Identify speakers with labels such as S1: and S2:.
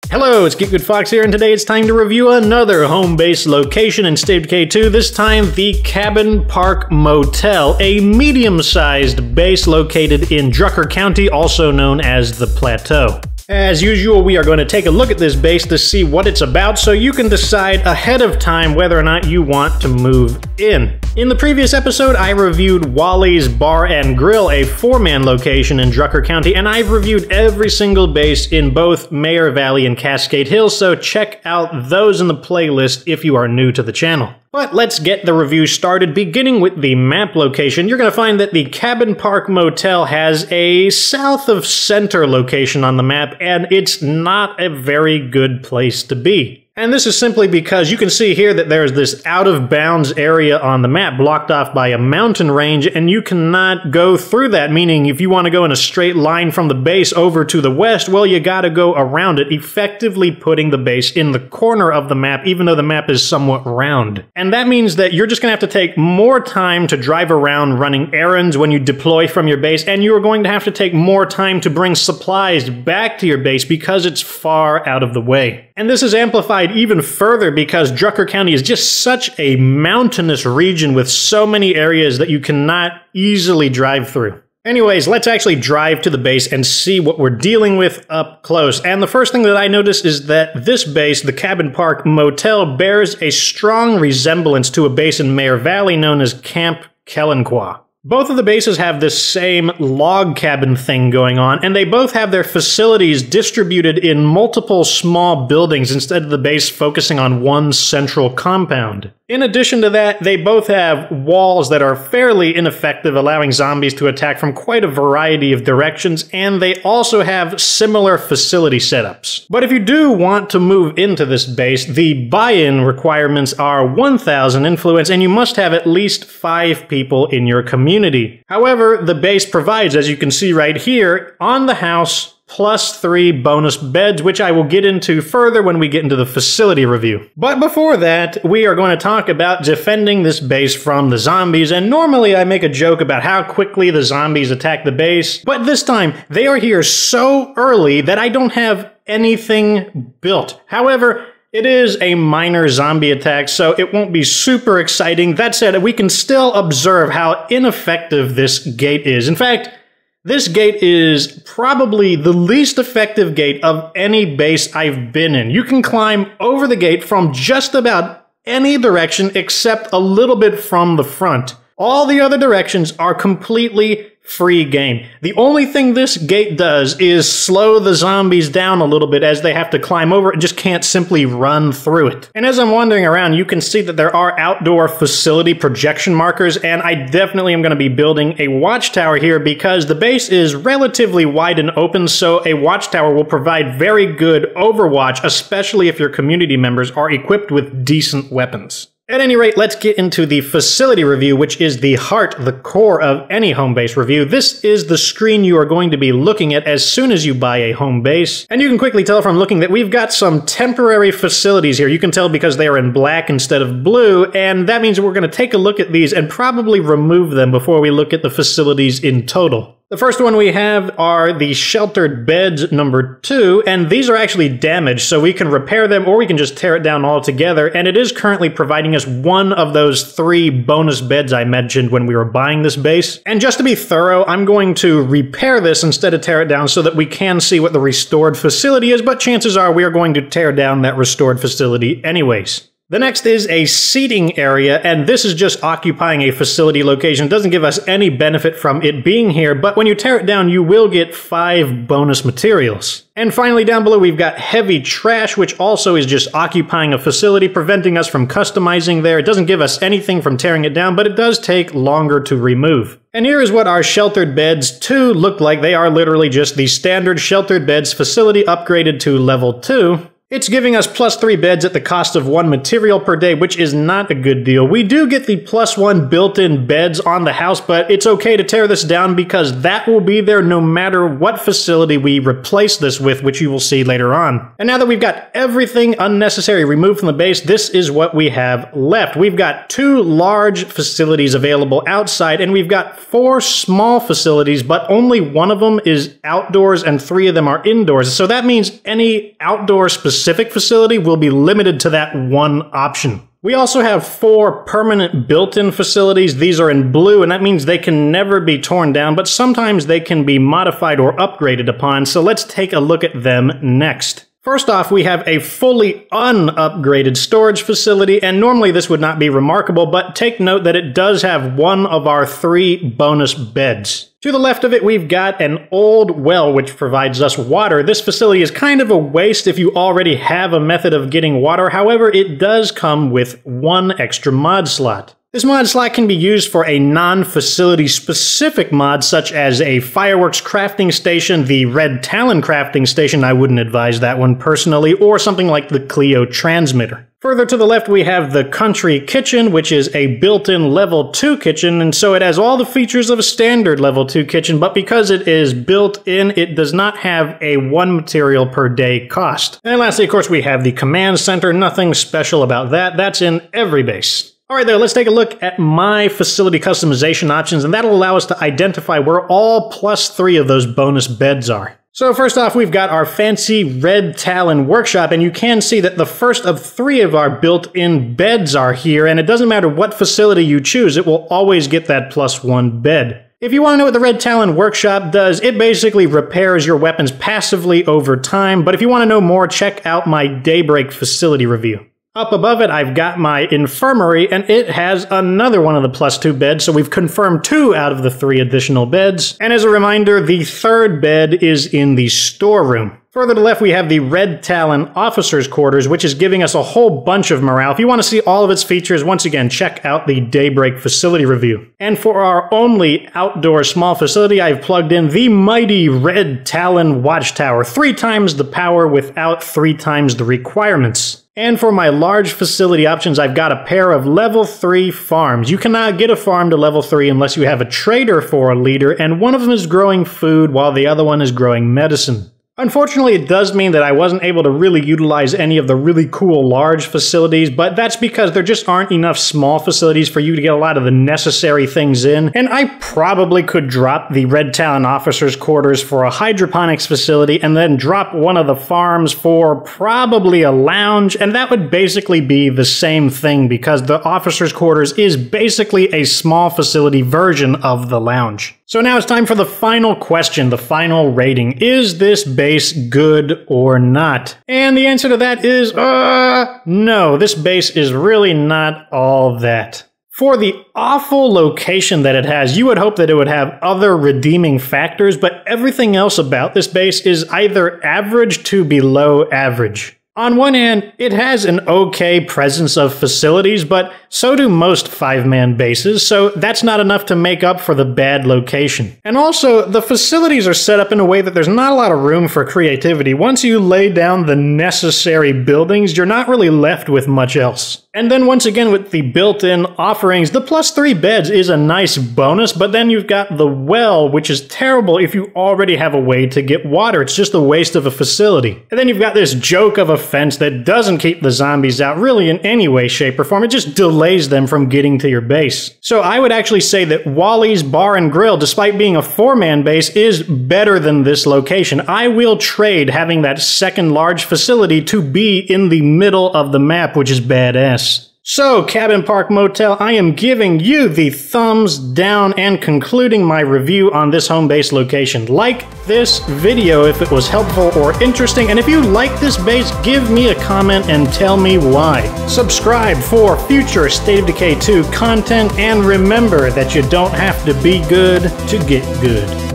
S1: Hello, it's Get Good Fox here, and today it's time to review another home base location in State of Decay 2, this time the Cabin Park Motel, a medium-sized base located in Drucker County, also known as the Plateau. As usual, we are going to take a look at this base to see what it's about so you can decide ahead of time whether or not you want to move in. In the previous episode, I reviewed Wally's Bar and Grill, a 4-man location in Drucker County, and I've reviewed every single base in both Mayor Valley and Cascade Hills, so check out those in the playlist if you are new to the channel. But let's get the review started, beginning with the map location. You're going to find that the Cabin Park Motel has a south of center location on the map, and it's not a very good place to be. And this is simply because you can see here that there's this out-of-bounds area on the map blocked off by a mountain range, and you cannot go through that, meaning if you want to go in a straight line from the base over to the west, well, you gotta go around it, effectively putting the base in the corner of the map, even though the map is somewhat round. And that means that you're just gonna have to take more time to drive around running errands when you deploy from your base, and you're going to have to take more time to bring supplies back to your base because it's far out of the way. And this is amplified even further because Drucker County is just such a mountainous region with so many areas that you cannot easily drive through. Anyways, let's actually drive to the base and see what we're dealing with up close. And the first thing that I notice is that this base, the Cabin Park Motel, bears a strong resemblance to a base in Mayor Valley known as Camp Kellenqua. Both of the bases have this same log cabin thing going on, and they both have their facilities distributed in multiple small buildings instead of the base focusing on one central compound. In addition to that, they both have walls that are fairly ineffective, allowing zombies to attack from quite a variety of directions, and they also have similar facility setups. But if you do want to move into this base, the buy-in requirements are 1,000 influence, and you must have at least 5 people in your community. However, the base provides, as you can see right here, on the house, plus 3 bonus beds, which I will get into further when we get into the facility review. But before that, we are going to talk about defending this base from the zombies, and normally I make a joke about how quickly the zombies attack the base, but this time, they are here so early that I don't have anything built. However, it is a minor zombie attack, so it won't be super exciting. That said, we can still observe how ineffective this gate is. In fact, this gate is probably the least effective gate of any base I've been in. You can climb over the gate from just about any direction except a little bit from the front. All the other directions are completely free game. The only thing this gate does is slow the zombies down a little bit as they have to climb over it and just can't simply run through it. And as I'm wandering around, you can see that there are outdoor facility projection markers, and I definitely am going to be building a watchtower here because the base is relatively wide and open, so a watchtower will provide very good overwatch, especially if your community members are equipped with decent weapons. At any rate, let's get into the facility review, which is the heart, the core of any home base review. This is the screen you are going to be looking at as soon as you buy a home base. And you can quickly tell from looking that we've got some temporary facilities here. You can tell because they are in black instead of blue, and that means we're going to take a look at these and probably remove them before we look at the facilities in total. The first one we have are the sheltered beds number 2, and these are actually damaged, so we can repair them or we can just tear it down altogether, and it is currently providing us one of those 3 bonus beds I mentioned when we were buying this base. And just to be thorough, I'm going to repair this instead of tear it down so that we can see what the restored facility is, but chances are we are going to tear down that restored facility anyways. The next is a seating area, and this is just occupying a facility location. It doesn't give us any benefit from it being here, but when you tear it down, you will get 5 bonus materials. And finally, down below, we've got heavy trash, which also is just occupying a facility, preventing us from customizing there. It doesn't give us anything from tearing it down, but it does take longer to remove. And here is what our sheltered beds 2 look like. They are literally just the standard sheltered beds facility upgraded to level 2. It's giving us +3 beds at the cost of 1 material per day, which is not a good deal. We do get the +1 built-in beds on the house, but it's okay to tear this down because that will be there no matter what facility we replace this with, which you will see later on. And now that we've got everything unnecessary removed from the base, this is what we have left. We've got 2 large facilities available outside, and we've got 4 small facilities, but only one of them is outdoors and 3 of them are indoors. So that means any outdoor specific facility will be limited to that one option. We also have 4 permanent built-in facilities. These are in blue, and that means they can never be torn down, but sometimes they can be modified or upgraded upon, so let's take a look at them next. First off, we have a fully unupgraded storage facility, and normally this would not be remarkable, but take note that it does have 1 of our 3 bonus beds. To the left of it, we've got an old well which provides us water. This facility is kind of a waste if you already have a method of getting water. However, it does come with 1 extra mod slot. This mod slot can be used for a non-facility specific mod such as a fireworks crafting station, the Red Talon crafting station, I wouldn't advise that one personally, or something like the Clio transmitter. Further to the left we have the Country Kitchen, which is a built-in level 2 kitchen, and so it has all the features of a standard level 2 kitchen, but because it is built in, it does not have a 1 material per day cost. And lastly, of course, we have the Command Center. Nothing special about that. That's in every base. Alright there, let's take a look at my facility customization options, and that'll allow us to identify where all +3 of those bonus beds are. So first off, we've got our fancy Red Talon workshop, and you can see that the first of 3 of our built-in beds are here, and it doesn't matter what facility you choose, it will always get that +1 bed. If you want to know what the Red Talon workshop does, it basically repairs your weapons passively over time, but if you want to know more, check out my Daybreak facility review. Up above it, I've got my infirmary, and it has another one of the +2 beds, so we've confirmed 2 out of the 3 additional beds. And as a reminder, the 3rd bed is in the storeroom. Further to the left, we have the Red Talon Officers' Quarters, which is giving us a whole bunch of morale. If you want to see all of its features, once again, check out the Daybreak facility review. And for our only outdoor small facility, I've plugged in the mighty Red Talon Watchtower. 3 times the power without 3 times the requirements. And for my large facility options, I've got a pair of level 3 farms. You cannot get a farm to level 3 unless you have a trader for a leader, and one of them is growing food while the other one is growing medicine. Unfortunately, it does mean that I wasn't able to really utilize any of the really cool large facilities, but that's because there just aren't enough small facilities for you to get a lot of the necessary things in, and I probably could drop the Red Talon Officers' Quarters for a hydroponics facility and then drop one of the farms for probably a lounge, and that would basically be the same thing because the Officers' Quarters is basically a small facility version of the lounge. So now it's time for the final question, the final rating. Is this base good or not? And the answer to that is, no, this base is really not all that. For the awful location that it has, you would hope that it would have other redeeming factors, but everything else about this base is either average to below average. On one hand, it has an okay presence of facilities, but so do most 5-man bases, so that's not enough to make up for the bad location. And also, the facilities are set up in a way that there's not a lot of room for creativity. Once you lay down the necessary buildings, you're not really left with much else. And then once again with the built-in offerings, the +3 beds is a nice bonus, but then you've got the well, which is terrible if you already have a way to get water. It's just a waste of a facility. And then you've got this joke of a fence that doesn't keep the zombies out really in any way, shape, or form. It just delays them from getting to your base. So I would actually say that Wally's Bar and Grill, despite being a 4-man base, is better than this location. I will trade having that second large facility to be in the middle of the map, which is badass. So, Cabin Park Motel, I am giving you the thumbs down and concluding my review on this home base location. Like this video if it was helpful or interesting, and if you like this base, give me a comment and tell me why. Subscribe for future State of Decay 2 content, and remember that you don't have to be good to get good.